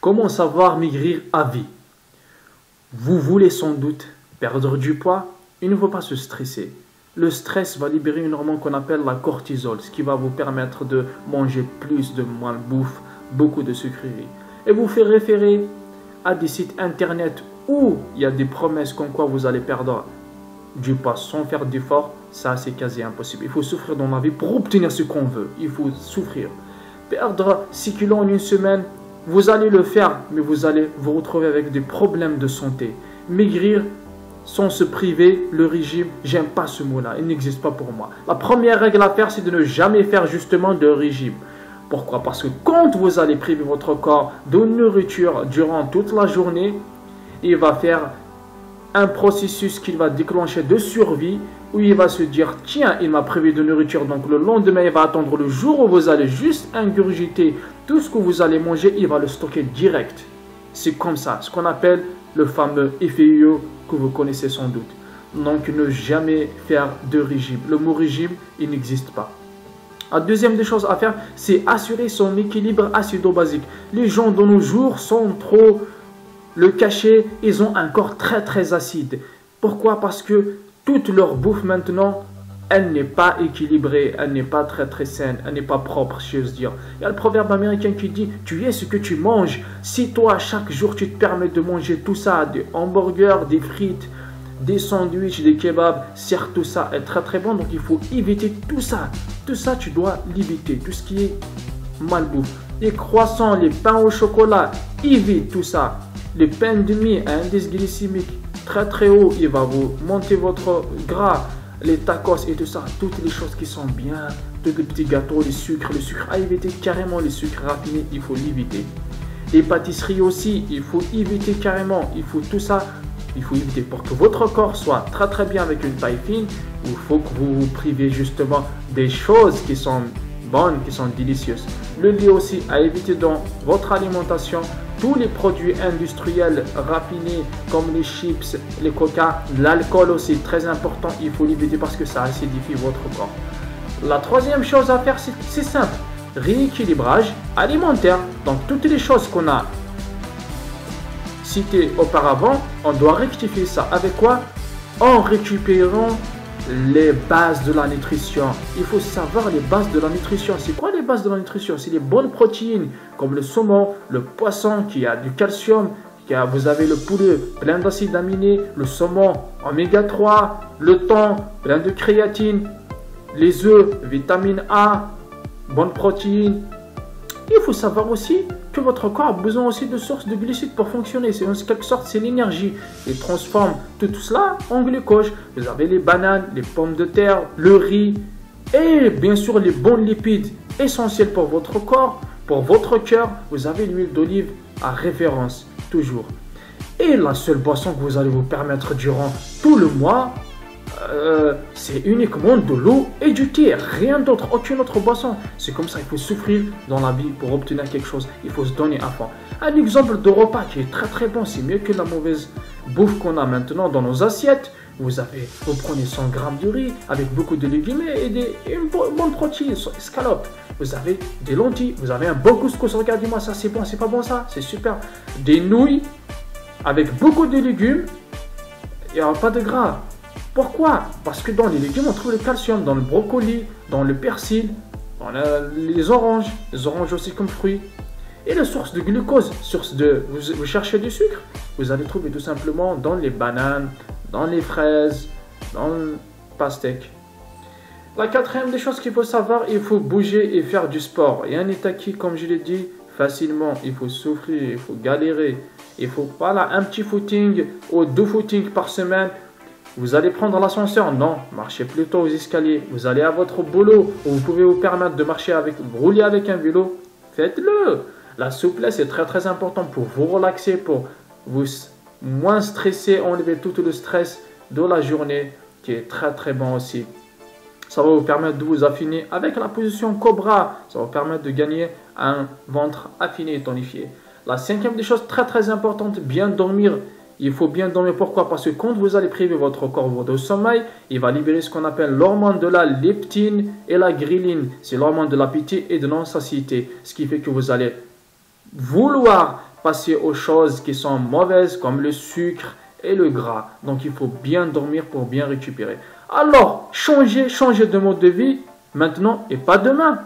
Comment savoir maigrir à vie? Vous voulez sans doute perdre du poids? Il ne faut pas se stresser. Le stress va libérer une hormone qu'on appelle la cortisol, ce qui va vous permettre de manger plus de malbouffe, beaucoup de sucreries. Et vous fait référer à des sites internet où il y a des promesses comme quoi vous allez perdre du poids sans faire d'effort. Ça, c'est quasi impossible. Il faut souffrir dans la vie pour obtenir ce qu'on veut. Il faut souffrir. Perdre 6 kilos en une semaine, vous allez le faire, mais vous allez vous retrouver avec des problèmes de santé. Maigrir sans se priver, le régime, j'aime pas ce mot-là, il n'existe pas pour moi. La première règle à faire, c'est de ne jamais faire justement de régime. Pourquoi? Parce que quand vous allez priver votre corps de nourriture durant toute la journée, il va faire un processus qu'il va déclencher de survie, où il va se dire, tiens, il m'a privé de nourriture, donc le lendemain, il va attendre le jour où vous allez juste ingurgiter tout ce que vous allez manger, il va le stocker direct. C'est comme ça, ce qu'on appelle le fameux effet yo-yo que vous connaissez sans doute. Donc, ne jamais faire de régime. Le mot régime, il n'existe pas. La deuxième des choses à faire, c'est assurer son équilibre acido-basique. Les gens de nos jours sont trop le cacher, ils ont un corps très acide. Pourquoi? Parce que toute leur bouffe maintenant, elle n'est pas équilibrée, elle n'est pas très saine, elle n'est pas propre, si j'ose dire. Il y a le proverbe américain qui dit, tu es ce que tu manges. Si toi, chaque jour, tu te permets de manger tout ça, des hamburgers, des frites, des sandwichs, des kebabs, certes tout ça est très bon, donc il faut éviter tout ça. Tout ça, tu dois l'éviter, tout ce qui est malbouffe. Les croissants, les pains au chocolat, évite tout ça. Les pains de mie à indice glycémique très haut, il va vous monter votre gras. Les tacos et tout ça, toutes les choses qui sont bien, tous les petits gâteaux, le sucre à éviter carrément, les sucres raffinés, il faut l'éviter. Les pâtisseries aussi, il faut éviter carrément, il faut tout ça, il faut éviter pour que votre corps soit très bien avec une taille fine. Il faut que vous vous privez justement des choses qui sont bonnes, qui sont délicieuses. Le lait aussi à éviter dans votre alimentation. Tous les produits industriels raffinés comme les chips, les coca, l'alcool aussi très important, il faut l'éviter parce que ça acidifie votre corps. La troisième chose à faire, c'est simple, rééquilibrage alimentaire. Donc toutes les choses qu'on a citées auparavant, on doit rectifier ça. Avec quoi? En récupérant les bases de la nutrition. Il faut savoir les bases de la nutrition. C'est quoi les bases de la nutrition? C'est les bonnes protéines comme le saumon, le poisson qui a du calcium, vous avez le poulet plein d'acides aminés, le saumon oméga 3, le thon plein de créatine, les œufs, vitamine A, bonnes protéines. Il faut savoir aussi que votre corps a besoin aussi de sources de glucides pour fonctionner. C'est en quelque sorte, c'est l'énergie. Il transforme tout cela en glucose. Vous avez les bananes, les pommes de terre, le riz et bien sûr les bons lipides essentiels pour votre corps, pour votre cœur. Vous avez l'huile d'olive à référence, toujours. Et la seule boisson que vous allez vous permettre durant tout le mois, c'est uniquement de l'eau et du thé, rien d'autre, aucune autre boisson. C'est comme ça, il faut souffrir dans la vie pour obtenir quelque chose, il faut se donner à fond. Un exemple de repas qui est très bon, c'est mieux que la mauvaise bouffe qu'on a maintenant dans nos assiettes. Vous prenez 100 grammes de riz avec beaucoup de légumes et une bonne protéine, escalope. Vous avez des lentilles, vous avez un bon couscous, regardez-moi ça, c'est bon, c'est pas bon ça, c'est super. Des nouilles avec beaucoup de légumes, il n'y aura pas de gras. Pourquoi? Parce que dans les légumes, on trouve le calcium, dans le brocoli, dans le persil, dans les oranges aussi comme fruits. Et la source de glucose, vous cherchez du sucre, vous allez trouver tout simplement dans les bananes, dans les fraises, dans le pastèque. La quatrième des choses qu'il faut savoir, il faut bouger et faire du sport. Rien n'est acquis, comme je l'ai dit, facilement. Il faut souffrir, il faut galérer. Il faut, voilà, un petit footing ou 2 footings par semaine. Vous allez prendre l'ascenseur? Non, marchez plutôt aux escaliers. Vous allez à votre boulot où vous pouvez vous permettre de marcher rouler avec un vélo. Faites-le. La souplesse est très importante pour vous relaxer, pour vous moins stresser, enlever tout le stress de la journée qui est très bon aussi. Ça va vous permettre de vous affiner avec la position Cobra. Ça va vous permettre de gagner un ventre affiné et tonifié. La cinquième des choses très importante, bien dormir. Il faut bien dormir. Pourquoi? Parce que quand vous allez priver votre corps de sommeil, il va libérer ce qu'on appelle l'hormone de la leptine et la ghrelin. C'est l'hormone de l'appétit et de non-satiété. Ce qui fait que vous allez vouloir passer aux choses qui sont mauvaises comme le sucre et le gras. Donc il faut bien dormir pour bien récupérer. Alors, changez de mode de vie maintenant et pas demain.